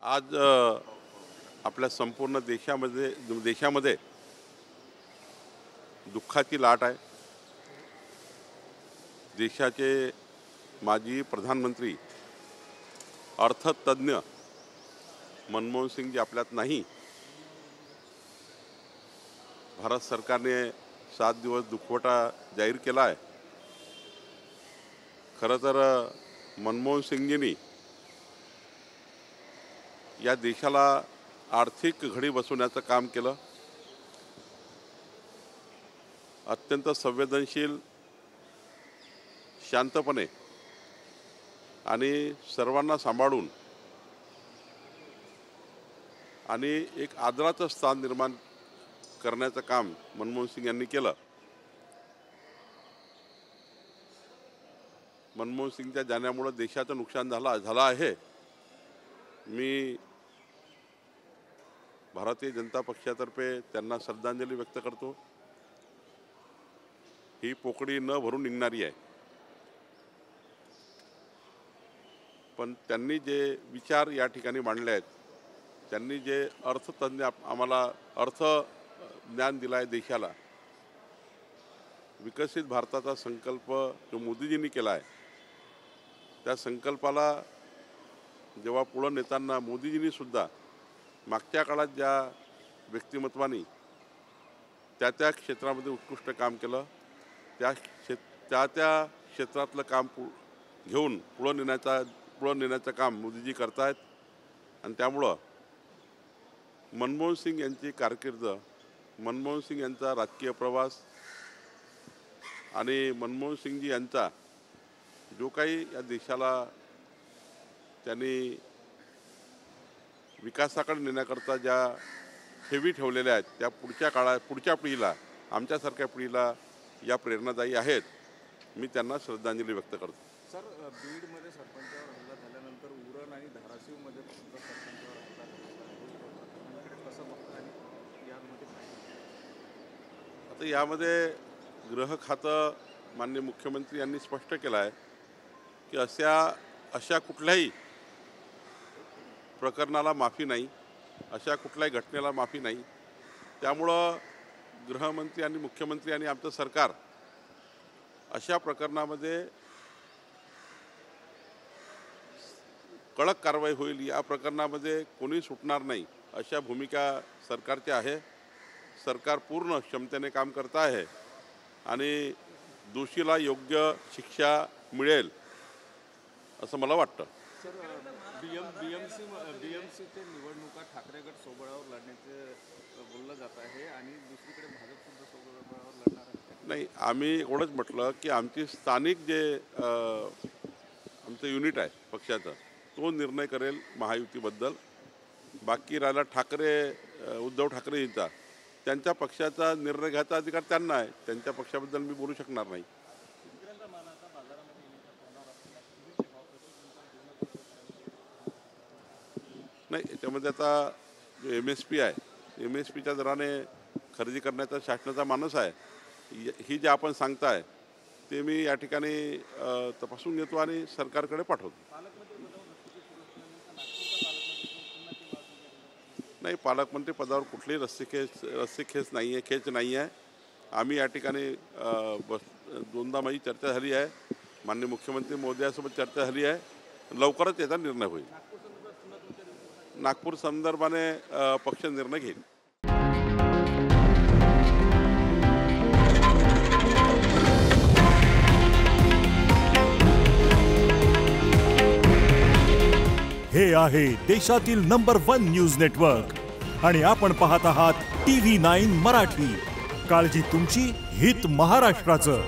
आज आपल्या संपूर्ण देशामध्ये दुःखाची लाट आहे। देशाचे माजी प्रधानमंत्री अर्थतज्ञ मनमोहन सिंग जी आपल्यात नाही। भारत सरकारने 7 दिवस दुखवटा जाहीर केला आहे। खरं तर मनमोहन सिंगजींनी या देशाला आर्थिक घडी बसवण्याचं काम केलं। अत्यंत संवेदनशील, शांतपणे आणि सर्वांना सांभाळून आणि एक आदराचं स्थान निर्माण करण्याचं काम मनमोहन सिंग यांनी केलं। मनमोहन सिंगच्या जाण्यामुळे देशाचं नुकसान झालं आहे। मी भारतीय जनता पक्षातर्फे त्यांना श्रद्धांजली व्यक्त करतो। ही पोकळी न भरून निघणारी आहे, पण त्यांनी जे विचार या ठिकाणी मांडले आहेत, त्यांनी जे अर्थतज्ञ आम्हाला अर्थ ज्ञान दिला आहे देशाला, विकसित भारताचा संकल्प जो मोदीजींनी केला आहे, त्या संकल्पाला जेव्हा पुढे नेताना मोदीजींनी सुद्धा मागच्या काळात ज्या व्यक्तिमत्वानी त्या क्षेत्रामध्ये उत्कृष्ट काम केलं, त्या क्षेत्रातलं काम घेऊन पुढे नेण्याचं काम मोदीजी करतायत। आणि त्यामुळं मनमोहन सिंग यांची कारकीर्द, मनमोहन सिंग यांचा राजकीय प्रवास आणि मनमोहन सिंगजी यांचा जो काही या देशाला त्यांनी विकासाकडे नेण्याकरता ज्या ठेवी ठेवलेल्या आहेत, त्या पुढच्या पिढीला, आमच्यासारख्या पिढीला या प्रेरणादायी आहेत। मी त्यांना श्रद्धांजली व्यक्त करतो। सर, बीडमध्ये सरपंचावर हल्ला झाल्यानंतर उरण आणि धाराशिवमध्ये सरपंचावर हल्ला झाला, कसं बघता आणि यामध्ये आता यामध्ये गृह खातं माननीय मुख्यमंत्री यांनी स्पष्ट केलं आहे की अशा कुठल्याही प्रकरणाला माफी नाही, अशा कुठल्याही घटनेला माफी नाही। त्यामुळं गृहमंत्री आणि मुख्यमंत्री आणि आमचं सरकार अशा प्रकरणामध्ये कडक कारवाई होईल, या प्रकरणामध्ये कोणी सुटणार नाही, अशा भूमिका सरकारची आहे। सरकार पूर्ण क्षमतेने काम करत आहे आणि दोषीला योग्य शिक्षा मिळेल असं मला वाटतं। सर, बीएमसीचे निवडणुका ठाकरे गट सोबळावर लढण्याचे बोललं जात आहे आणि दुसरीकडे भाजप सुद्धा सोबळावर लढणार आहे। नाही, आम्ही एवढंच म्हटलं की आमची स्थानिक जे आमचं युनिट आहे पक्षाचं, तो निर्णय करेल महायुतीबद्दल। बाकी राहिला उद्धव ठाकरेंचा, त्यांच्या पक्षाचा निर्णय घ्यायचा अधिकार त्यांना आहे। त्यांच्या पक्षाबद्दल मी बोलू शकणार नाही। नाही, याच्यामध्ये आता जो MSP आहे, MSPच्या दराने खरेदी करण्याचा शासनाचा मानस आहे। ही जे आपण सांगताय ते मी या ठिकाणी तपासून घेतो आणि सरकारकडे पाठवतो। नाही, पालकमंत्री पदावर कुठलीही रस्सीखेच नाही आहे, खेच नाही आहे। आम्ही या ठिकाणी दोनदा माझी चर्चा झाली आहे, माननीय मुख्यमंत्री महोदयासोबत चर्चा झाली आहे। लवकरच याचा निर्णय होईल। नागपूर संदर्भाने पक्ष निर्णय घेईल। हे आहे देशातील नंबर 1 न्यूज नेटवर्क आणि आपण पाहत आहात TV9 मराठी। काळजी तुमची, हित महाराष्ट्राचं।